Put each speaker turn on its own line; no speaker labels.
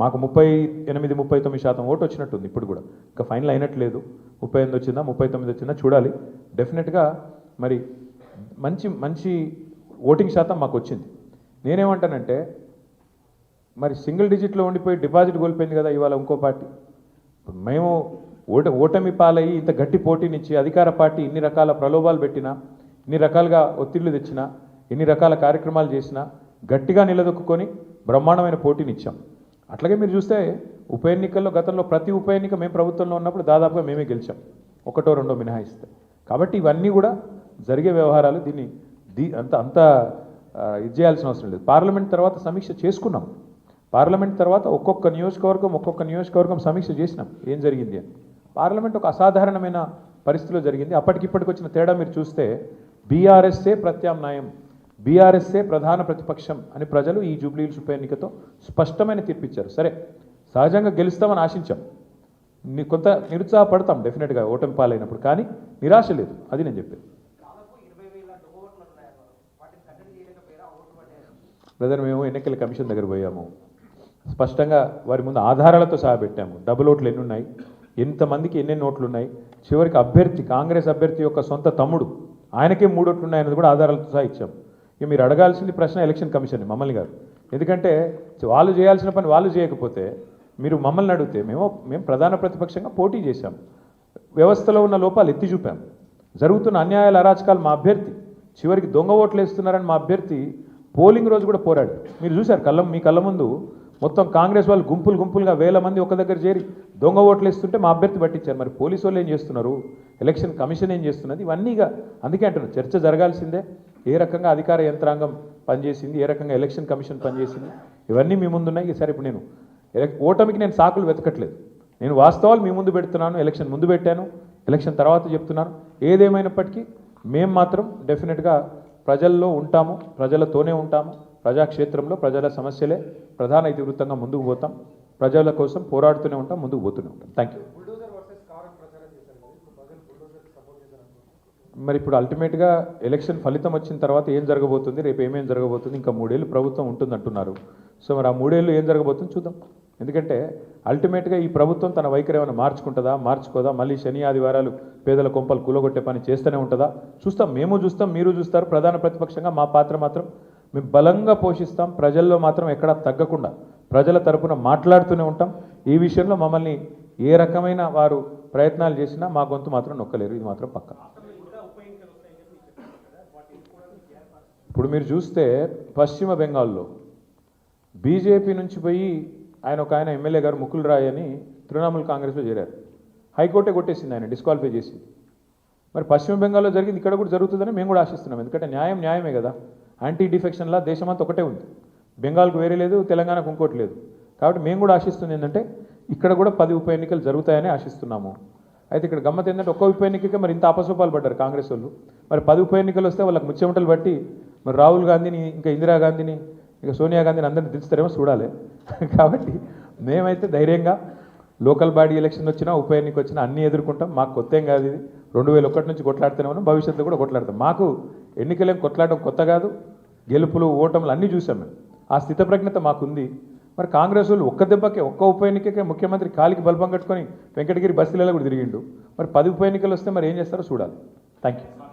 మాకు 38-39% ఓటు వచ్చినట్టుంది ఇప్పుడు కూడా, ఇంకా ఫైనల్ అయినట్లేదు. 38 వచ్చిందా 39 వచ్చిందా చూడాలి. డెఫినెట్గా మరి మంచి మంచి ఓటింగ్ శాతం మాకు వచ్చింది. నేనేమంటానంటే మరి సింగిల్ డిజిట్లో ఉండిపోయి డిపాజిట్ కోల్పోయింది కదా ఇవాళ ఇంకో పార్టీ. మేము ఓటమి పాలయ్యి ఇంత గట్టి పోటీనిచ్చి అధికార పార్టీ ఇన్ని రకాల ప్రలోభాలు పెట్టినా, ఇన్ని రకాలుగా ఒత్తిళ్లు తెచ్చినా, ఎన్ని రకాల కార్యక్రమాలు చేసినా గట్టిగా నిలదొక్కుని బ్రహ్మాండమైన పోటీనిచ్చాం. అట్లాగే మీరు చూస్తే ఉప ఎన్నికల్లో గతంలో ప్రతి ఉప ఎన్నిక మేము ప్రభుత్వంలో ఉన్నప్పుడు దాదాపుగా మేమే గెలిచాం, ఒకటో రెండో మినహాయిస్తే. కాబట్టి ఇవన్నీ కూడా జరిగే వ్యవహారాలు. దీన్ని అంత ఇది చేయాల్సిన అవసరం లేదు. పార్లమెంట్ తర్వాత సమీక్ష చేసుకున్నాం. పార్లమెంట్ తర్వాత ఒక్కొక్క నియోజకవర్గం సమీక్ష చేసినాం ఏం జరిగింది అని. పార్లమెంట్ ఒక అసాధారణమైన పరిస్థితిలో జరిగింది. అప్పటికిప్పటికి వచ్చిన తేడా మీరు చూస్తే బీఆర్ఎస్ఏ ప్రత్యామ్నాయం, బీఆర్ఎస్ఏ ప్రధాన ప్రతిపక్షం అని ప్రజలు ఈ జూబ్లీహిల్స్ ఉప ఎన్నికతో స్పష్టమైన తీర్పిచ్చారు. సరే, సహజంగా గెలుస్తామని ఆశించాం, కొంత నిరుత్సాహపడతాం డెఫినెట్గా ఓటమి పాలైనప్పుడు, కానీ నిరాశ లేదు. అది నేను చెప్పేది. బ్రదర్, మేము ఎన్నికల కమిషన్ దగ్గర పోయాము, స్పష్టంగా వారి ముందు ఆధారాలతో సహా పెట్టాము. డబుల్ ఓట్లు ఎన్ని ఉన్నాయి, ఎంతమందికి ఎన్నెన్ని ఓట్లు ఉన్నాయి, చివరికి అభ్యర్థి కాంగ్రెస్ అభ్యర్థి యొక్క సొంత తమ్ముడు ఆయనకే 3 ఓట్లు ఉన్నాయన్నది కూడా ఆధారాలతో సహా ఇచ్చాం. ఇక మీరు అడగాల్సింది ప్రశ్న ఎలక్షన్ కమిషన్ మమ్మల్ని కాదు. ఎందుకంటే వాళ్ళు చేయాల్సిన పని వాళ్ళు చేయకపోతే మీరు మమ్మల్ని అడిగితే మేము ప్రధాన ప్రతిపక్షంగా పోటీ చేశాం, వ్యవస్థలో ఉన్న లోపాలు ఎత్తి చూపాం, జరుగుతున్న అన్యాయాల అరాచకాలు మా అభ్యర్థి, చివరికి దొంగ ఓట్లు వేస్తున్నారని మా అభ్యర్థి పోలింగ్ రోజు కూడా పోరాడు. మీరు చూశారు మీ కళ్ళ ముందు మొత్తం కాంగ్రెస్ వాళ్ళు గుంపులుగా వేల మంది ఒక దగ్గర చేరి దొంగ ఓట్లు వేస్తుంటే మా అభ్యర్థి పట్టించారు. మరి పోలీసు వాళ్ళు ఏం చేస్తున్నారు, ఎలక్షన్ కమిషన్ ఏం చేస్తున్నది, ఇవన్నీగా అందుకే అంటున్నారు చర్చ జరగాల్సిందే. ఏ రకంగా అధికార యంత్రాంగం పనిచేసింది, ఏ రకంగా ఎలక్షన్ కమిషన్ పనిచేసింది, ఇవన్నీ మీ ముందున్నాయి. సరే, ఇప్పుడు నేను ఓటమికి నేను సాకులు వెతకట్లేదు, నేను వాస్తవాలు మీ ముందు పెడుతున్నాను. ఎలక్షన్ ముందు పెట్టాను, ఎలక్షన్ తర్వాత చెప్తున్నాను. ఏదేమైనప్పటికీ మేము మాత్రం డెఫినెట్గా ప్రజల్లో ఉంటాము, ప్రజలతోనే ఉంటాము. ప్రజాక్షేత్రంలో ప్రజల సమస్యలే ప్రధాన ఇతివృత్తంగా ముందుకు పోతాం, ప్రజల కోసం పోరాడుతూనే ఉంటాం, ముందుకు పోతూనే ఉంటాం. Thank you. మరి ఇప్పుడు అల్టిమేట్గా ఎలక్షన్ ఫలితం వచ్చిన తర్వాత ఏం జరగబోతుంది, రేపు ఏమేం జరగబోతుంది, ఇంకా 3 ఏళ్ళు ప్రభుత్వం ఉంటుంది అంటున్నారు. సో మరి ఆ 3 ఏళ్ళు ఏం జరగబోతుంది చూద్దాం. ఎందుకంటే అల్టిమేట్గా ఈ ప్రభుత్వం తన వైఖరి ఏమైనా మార్చుకోదా, మళ్ళీ శని ఆదివారాలు పేదల కొంపలు కూలగొట్టే పని చేస్తూనే ఉంటుందా చూస్తాం. మేము చూస్తాం, మీరు చూస్తారు. ప్రధాన ప్రతిపక్షంగా మా పాత్ర మాత్రం మేము బలంగా పోషిస్తాం. ప్రజల్లో మాత్రం ఎక్కడా తగ్గకుండా ప్రజల తరపున మాట్లాడుతూనే ఉంటాం. ఈ విషయంలో మమ్మల్ని ఏ రకమైన వారు ప్రయత్నాలు చేసినా మా గొంతు మాత్రం నొక్కలేరు, ఇది మాత్రం పక్కా. ఇప్పుడు మీరు చూస్తే పశ్చిమ బెంగాల్లో బీజేపీ నుంచి పోయి ఒక ఆయన ఎమ్మెల్యే గారు ముకుల్ రాయ్ అని తృణమూల్ కాంగ్రెస్లో చేరారు. హైకోర్టే కొట్టేసింది, ఆయన డిస్క్వాలిఫై చేసింది. మరి పశ్చిమ బెంగాల్లో జరిగింది ఇక్కడ కూడా జరుగుతుందని మేము కూడా ఆశిస్తున్నాం. ఎందుకంటే న్యాయమే కదా. యాంటీ డిఫెక్షన్లా దేశమంతా ఒకటే ఉంది, బెంగాల్కు వేరే లేదు, తెలంగాణకు ఇంకోటి లేదు. కాబట్టి మేము కూడా ఆశిస్తుంది ఏంటంటే ఇక్కడ కూడా 10 ఉప ఎన్నికలు జరుగుతాయని ఆశిస్తున్నాము. అయితే ఇక్కడ గమ్మత్ ఏంటంటే ఒక్క ఉప ఎన్నికకే మరి ఇంత అపసోపాలు పడ్డారు కాంగ్రెస్ వాళ్ళు. మరి 10 ఉప ఎన్నికలు వస్తే వాళ్ళకి ముచ్చెమటలు బట్టి మరి రాహుల్ గాంధీని, ఇంకా ఇందిరాగాంధీని, ఇంకా సోనియా గాంధీని అందరిని దించుతారేమో చూడాలి. కాబట్టి మేమైతే ధైర్యంగా లోకల్ బాడీ ఎలక్షన్ వచ్చినా ఉప ఎన్నిక వచ్చినా అన్నీ ఎదుర్కొంటాం. మాకు కొత్త ఏం కాదు, ఇది 2001 నుంచి కొట్లాడుతూనే ఉన్నాం, భవిష్యత్తులో కూడా కొట్లాడతాం. మాకు ఎన్నికలేం కొట్లాడడం కొత్త కాదు, గెలుపులు ఓటములు అన్నీ చూసాం మేము. ఆ స్థితప్రజ్ఞత మాకుంది. మరి కాంగ్రెస్ వాళ్ళు ఒక్క దెబ్బకే ఒక్క ఉప ఎన్నికకే ముఖ్యమంత్రి కాలికి బల్బం కట్టుకొని వెంకటగిరి బస్తీలలో కూడా తిరిగిండు. మరి 10 ఉప ఎన్నికలు వస్తే మరి ఏం చేస్తారో చూడాలి. Thank you.